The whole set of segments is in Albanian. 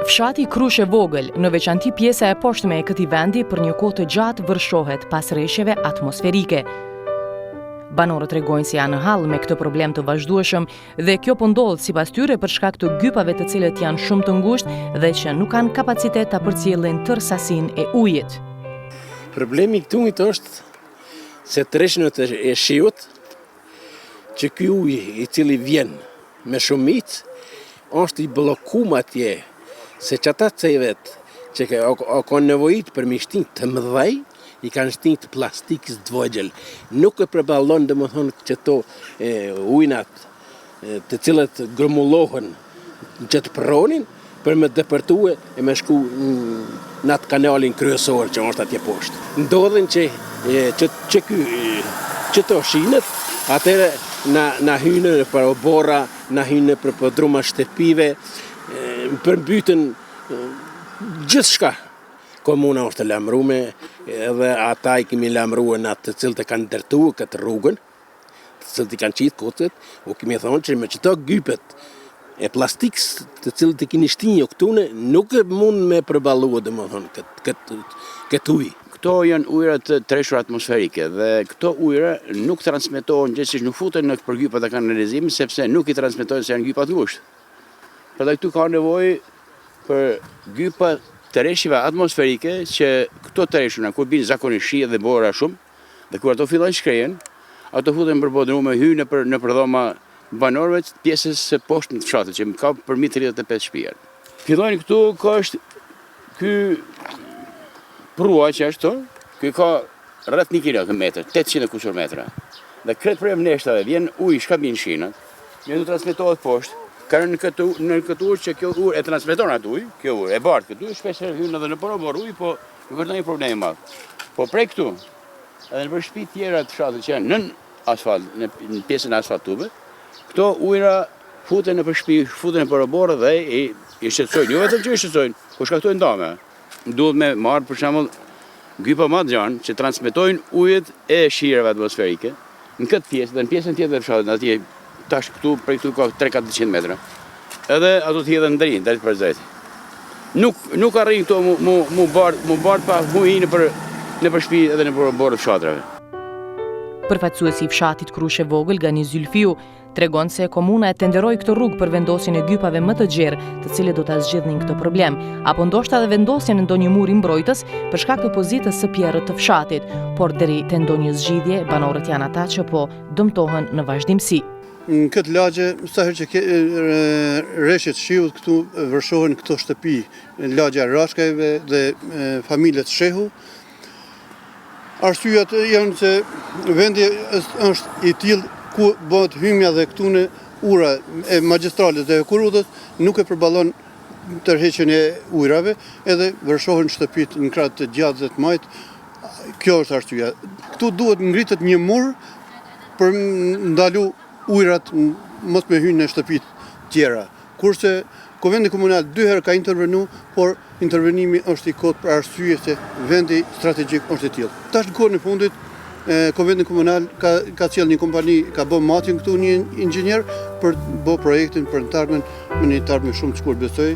Fshati Krushe Vogël, në veçanti pjesa e poshtme e këtij vendi për një kohë të gjatë vërshohet pas rreshjeve atmosferike. Banorët tregojnë se janë në hall me këtë problem të vazhdueshëm dhe kjo po ndodh sipas tyre për shkak të gypave të cilët janë shumë të ngushtë dhe që nuk kanë kapacitet ta përcjellin tërë sasinë e ujit. Problemi këtu është se treshnët e shiut që ky ujë i cili vjen me shumicë është i bllokuar atje. Se që ata cevet që kanë nevojit për mishtin të mëdhej, i kanë shtin të plastikës të vogël. Nuk e përballon domethënë që to ujnat të cilët grumullohen që të pronin për me depërtue e me shku në atë kanalin kryesor që është atje poshtë. Ndodhin që to shinët, atëre na hynë për obora, na hynë për podruma shtëpive, për mbytën gjithë shka. Komuna është lamërume edhe ata i kemi lamëruar në atë të cilët e kanë ndërtuar këtë rrugën, të cilët i kanë qitë kotët, u kemi thonë që me qëto gypet e plastikës të cilët i keni shtinjo këtune, nuk e mund me përbalua dhe më thonë këtë ujë. Këto janë ujëra të treshura atmosferike dhe këto ujëra nuk transmetohen gjithsesi, nuk futen në për gypat e kanalizimit sepse nuk i transmetohen se janë gypa të ngushtë. Përndaj këtu ka nevojë për gypa të rreshjeve atmosferike që këto të rreshuna kur bin zakonisht shi dhe bora shumë dhe kur ato fillojnë shkrejen, ato futen për bodrume, hyjnë në dhoma banorëve të pjesës së poshtë të fshatit që ka përmi 35 shtëpi. Fillojnë këtu ka është ky prua që është ky ka rreth 1 kilometër, 800 kushor metra. Dhe kretë për mneshtave vjen ujë shkabin shinat, vjen të transmetohet poshtë. Ka në këtë ujë që kjo ujë e transmeton atë ujë, kjo ujë e bardhë këtë ujë, shpesh hyn edhe në porobor ujë, po nuk është ndonjë problem i madh. Po prej këtu, edhe në shtëpi tjera të fshatit që janë nën asfalt, në pjesën e asfaltuar, këto ujëra futen në shtëpi, futen në porobor dhe i shqetësojnë, jo vetëm që i shqetësojnë, po shkaktojnë dame. Duhet me marr për shembull gypa më të gjanë që transmetojnë ujët e shirave atmosferike në këtë pjesë dhe në pjesën tjetër të fshatit, atje tash këtu prej këtu ka 300-400 metra. Edhe ato të hedhen drejt, drejt për drejt. Nuk arrin këto mu bardh pa hujin në për shtëpi edhe në borë të fshatrave. Përfaqësuesi i fshatit Krushe Vogël, Gani Zylfiu, tregon se komuna e tenderoi këtë rrugë për vendosjen e gypave më të gjerë, të cilët do ta zgjidhnin këtë problem, apo ndoshta edhe vendosjen në ndonjë mur i mbrojtës për shkak të pozitës së pjerrët të fshatit, por deri te ndonjë zgjidhje, banorët janë ata që po dëmtohen në vazhdimsi. Në këtë lagje, sa herë që rreshjet shiut këtu vërshohen këto shtëpi, lagja Rashkajve dhe familjet Shehu. Arsyet janë se vendi është i tillë ku bëhet hymja dhe këtu në ura e magjistrales dhe kurudhës nuk e përballon tërheqjen e ujrave, edhe vërshohen shtëpit në krah të gjatë dhe të majt. Kjo është arsyeja. Këtu duhet ngritet një mur për ndalu ujrat mos me hynë në shtëpit tjera. Kurse Kuvendi Komunal 2 herë ka intervenu, por intervenimi është i kotë për arsye se vendi strategjik është i tillë. Tash në kohën e fundit, Kuvendi Komunal ka sjellë një kompani, ka bë matin këtu një inxhinier për bë projektin për në një tarmë shumë të shkurt besoj.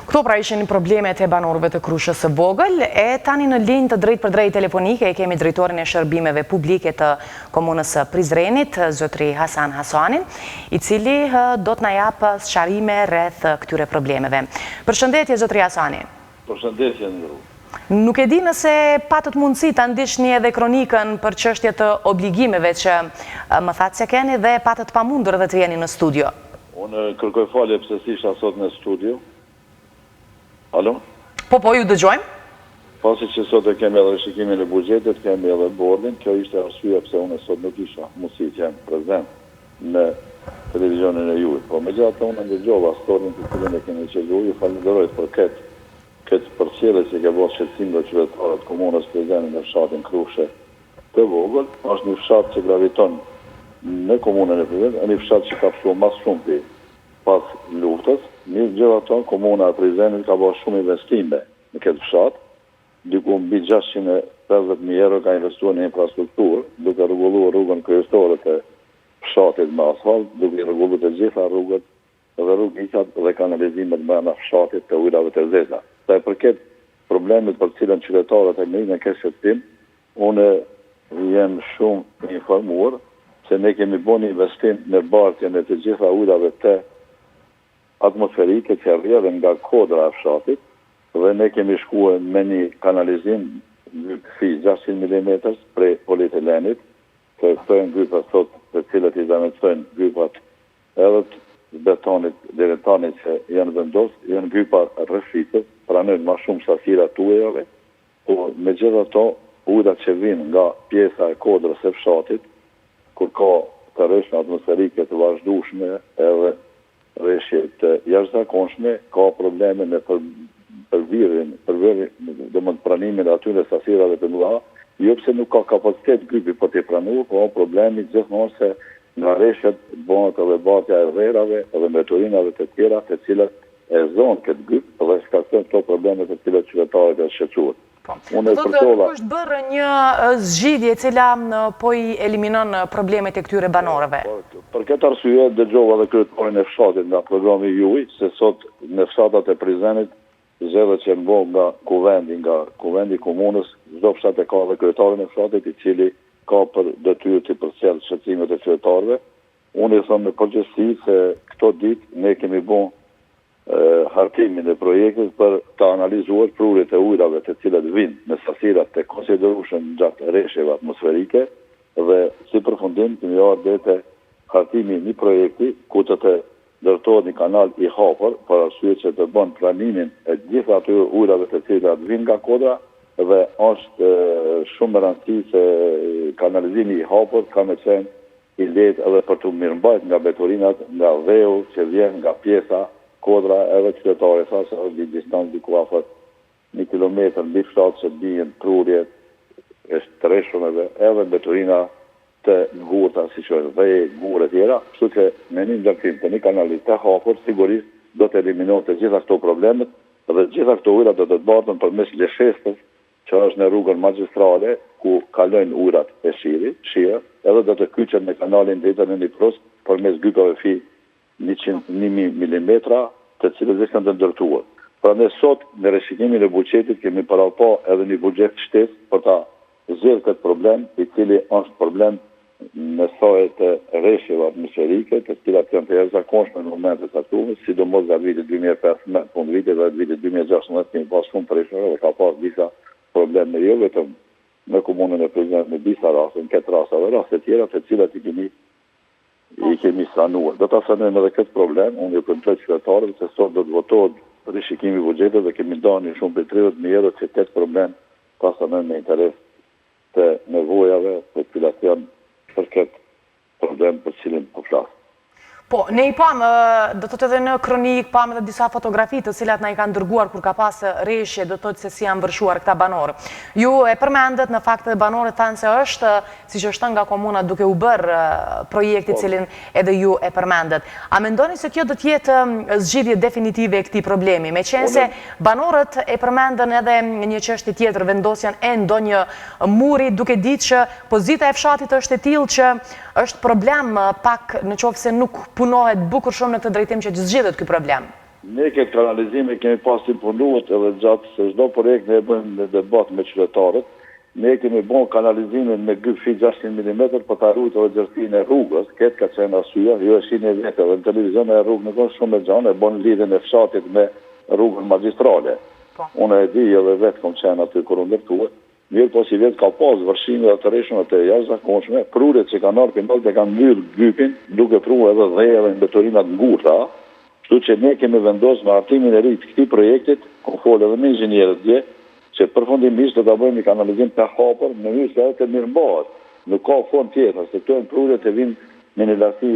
Këto pra ishin problemet e banorëve të Krushës së Vogël, e tani në linjë të drejt për drejt telefonike e kemi drejtorin e shërbimeve publike të komunës së Prizrenit, zotri Hasan Hasanin, i cili do të na japë sqarime rreth këtyre problemeve. Përshëndetje zotri Hasani. Përshëndetje ndru. Nuk e di nëse patët mundësi ta ndiqni edhe kronikën për çështje të obligimeve që më thatë se keni dhe patët pamundur edhe të jeni në studio. Unë kërkoj falje pse s'isha sot në studio. Alo? Po, ju dëgjojmë? Pasi që sot e kemi edhe shikimin e buxhetit, kemi edhe bordin, kjo ishte arsyeja pse unë sot nuk isha mundësi që jam prezent në televizionin e juaj. Po megjithatë unë ndëgjova storin të cilën e keni qenë ju, falenderoj për këtë përcjellje që ka bërë shqetësim do qytetarët të komunës Prizren në fshatin Krushe të Vogël. Është një fshat që graviton në komunën e Prizrenit, një fshat që ka fshuar më shumë pas luftës. Një gjithatë komuna e Prizrenit ka bërë shumë investime në këtë fshat, diku mbi 650.000 euro ka investuar në infrastrukturë, duke rregulluar rrugën kryesore të fshatit me asfalt, duke rregulluar të gjitha rrugët dhe rrugicat dhe kanalizimet brenda fshatit të ujrave të zeza. Sa i përket problemit për cilën qytetarët e ngrihen këtë shqetësim, unë jam shumë informuar se ne kemi bën investim në bartjen e të gjitha ujrave të atmosferike që rrjedhin nga kodra e fshatit dhe ne kemi shkuar me një kanalizim fi 600 mm prej polietelenit, që këto janë gypa sot të cilët i zametësojnë gypat edhe të betonit deri tani që janë vendosur, janë gypa rrëfitës, pranojnë më shumë sasira të ujrave, por megjithato ujrat që vijnë nga pjesa e kodrës së fshatit, kur ka të rreshna atmosferike të vazhdueshme edhe rreshje të jashtëzakonshme, ka probleme me përvirjen, domethënë pranimin e atyre sasirave të mëdha, jo pse nuk ka kapacitet gypi për të pranuar, por problemi gjithmonë se nga rreshtet bëhet edhe bartja e rrerave edhe mbeturinave të tjera, të cilat e zonë këtë gyp dhe shkaktojnë këto probleme të cilat qytetarët e shqetësuar. Unë është bërë një zgjidhje e cila po i eliminon problemet e këtyre banorëve. Për këtë arsye dëgjova dhe kryetarin e fshatit nga programi juaj se sot në fshatat e Prizrenit zgjedhjet që bën nga kuvendi komunës, çdo fshat e ka dhe kryetarin e fshatit i cili ka për detyrë të përcjell shqetësimet e qytetarëve. Unë i them në përgjithësi se këto ditë ne kemi bën hartimin e projektit për të analizuar prurjet e ujrave të cilat vijnë me sasirat të konsiderueshme gjatë rreshjeve atmosferike dhe si përfundim kemi ardhur te hartimi i një projekti ku të ndërtohet një kanal i hapur për arsye që të bën planimin e gjithë atyre ujrave të cilat vijnë nga kodra dhe është shumë e rëndësishme se kanalizimi i hapur ka më qenë i lehtë edhe për të mirëmbajtur nga beturinat, nga dheu që vjen nga pjesa kodra edhe qytetare sa se është një distancë diku afër 1 kilometër mbi fshat që bien prurjet e streshumeve edhe beturina të ngurta siç është dhe gurë tjera, kështu që me një ndërtim të një kanali të hapur sigurisht do të eliminohet të gjitha këto problemet dhe gjitha këto ujra do të barten përmes leshestës që është në rrugën magjistrale ku kalojnë ujrat e shira, edhe do të kyçen në kanalin drejtën e Nipros përmes gypave fi 100 mm të cilët janë të ndërtuar. Prandaj sot në rishikimin e buxhetit kemi paraqo edhe një buxhet shtesë për ta zgjidhur këtë problem, i cili është problem në soi të rreshjeve atmosferike, të cilat janë të jashtëzakonshme në momentet e caktuara, sidomos nga viti 2015, fund vitit dhe viti 2016 kemi pas shumë preshëre dhe ka pas disa probleme jo vetëm në komunën e Prizrenit në disa raste, në këtë raste dhe raste tjera të cilat i kemi sanuar. Do ta sanojmë edhe këtë problem, unë ju premtoj qytetarëve se sot do të votohet rishikimi i buxhetit dhe kemi dhënë shumë për 30.000 euro që këtë problem ta sanojmë me interes të nevojave të cilat janë për këtë problem për cilin po flas. Po, ne i pam, do të edhe në kronik, pam edhe disa fotografi të cilat na i kanë dërguar kur ka pas rreshje, do të se si janë vërshuar këta banorë. Ju e përmendet në fakt että banorët thanë se është, si që është nga komuna duke u bërë projekti cilin edhe ju e përmendet. A mendoni se kjo do t'jetë zgjidhje definitive e këtij problemi, me qenë se banorët e përmendën edhe një çështje tjetër, vendosjen e ndonjë muri, duke ditë që pozita e fshatit është e tillë që është problem pak në qoftë se nuk punohet bukur shumë në këtë drejtim që të zgjidhet ky problem. Ne këtë kanalizim kemi pas imponuar edhe gjatë se çdo projekt ne e bëjmë në debat me qytetarët. Ne kemi bën kanalizimin me gyp fi 600 mm për ta ruajtur gjerësinë e rrugës. Këtë ka qenë arsyeja, jo e shihni vetë edhe në televizion e rrugën nuk është shumë e gjatë, e bën lidhjen e fshatit me rrugën magjistrale. Unë e di edhe vetë kom qenë aty kur u ndërtuar. Mirë po si vetë ka pas vërshime të rreshme të jashtëzakonshme, prurjet që kanë ardhur pindoll të kanë mbyll gypin, duke pruar edhe dhëja dhe mbeturinat ngurta. Kështu që ne kemi vendosur me hartimin e ri të këtij projektit, ku fol edhe me inxhinierët dje, që përfundimisht do ta bëjmë një kanalizim të hapur në mënyrë se të mirëmbohet. Nuk ka fond tjetër, se këto prurjet e vinë me një lasi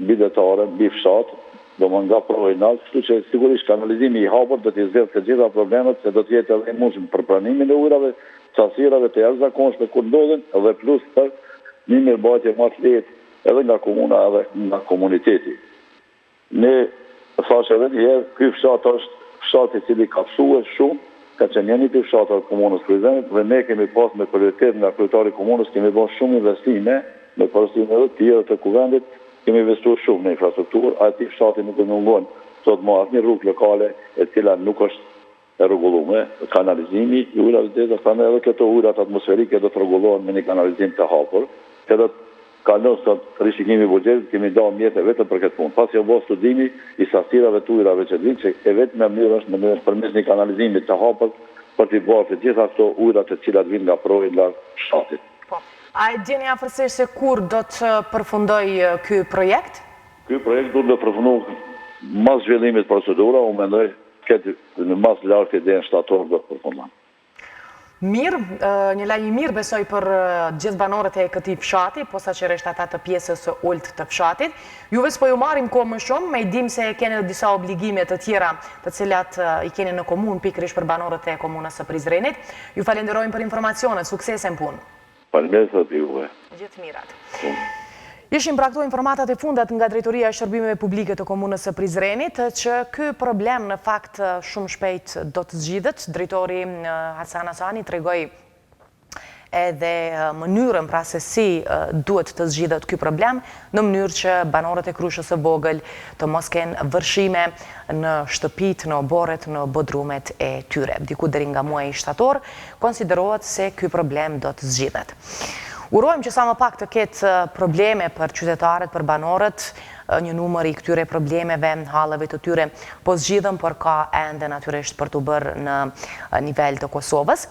bidetare, mbi fshat, domethënë nga provojnal, kështu që sigurisht kanalizimi i hapur do të zgjidhë të gjitha problemet, se do të jetë edhe mundshëm për pranimin e ujrave, sasirave të jashtëzakonshme kur ndodhin dhe plus për një mirëmbajtje më të lehtë edhe nga komuna edhe nga komuniteti. Ne thashë edhe një herë, ky fshat është fshat i cili ka psuar shumë, ka qenë një prej fshatave të komunës Prizrenit dhe ne kemi pas me prioritet nga kryetari i komunës, kemi bërë shumë investime me përfshirjen edhe të tjerë të kuvendit kemi investuar shumë në infrastrukturë, ati fshati nuk e mungon sot më asnjë rrugë lokale e cila nuk është e rregulluar, kanalizimi i ujrave të zeza, prandaj edhe këto ujrat atmosferike do të rregullohen me një kanalizim të hapur, që do të kalon sot rishikimi i buxhetit, kemi dhënë mjete vetëm për këtë punë. Pasi u bë studimi i sasirave të ujrave që vinë, që e vetëm mënyrë është mënyrë përmes një kanalizimi të hapur për të bërë të gjitha ato ujrat të cilat vinë nga provi larg fshatit. Po. A e djeni afërsisht se kur do të përfundoj ky projekt? Ky projekt do të përfundojë mas zhvillimit procedura, unë mendoj këtë në mas lartë idenë shtator do të përfundon. Mirë, një lajm i mirë besoj për gjithë banorët e këtij fshati, posaçërisht ata të pjesës së ulët të fshatit. Juve s'po ju marrim kohë më shumë, me i dim se keni disa obligime të tjera të cilat i keni në komunë pikërisht për banorët e komunës së Prizrenit. Ju falenderojmë për informacionet, suksese në punë. Faleminderit për juve. Gjithë mirat. Ishim pra këto informatat e fundat nga Drejtoria e Shërbimeve Publike të Komunës së Prizrenit, që ky problem në fakt shumë shpejt do të zgjidhet. Drejtori Hasan Hasani tregoi edhe mënyrën pra se si duhet të zgjidhet ky problem, në mënyrë që banorët e Krushës së Vogël të mos kenë vërshime në shtëpit, në oborret, në bodrumet e tyre. Diku deri nga muaji shtator konsiderohet se ky problem do të zgjidhet. Urojmë që sa më pak të ketë probleme për qytetarët, për banorët, një numër i këtyre problemeve, halleve të tyre po zgjidhen, por ka ende natyrisht për të bërë në nivel të Kosovës.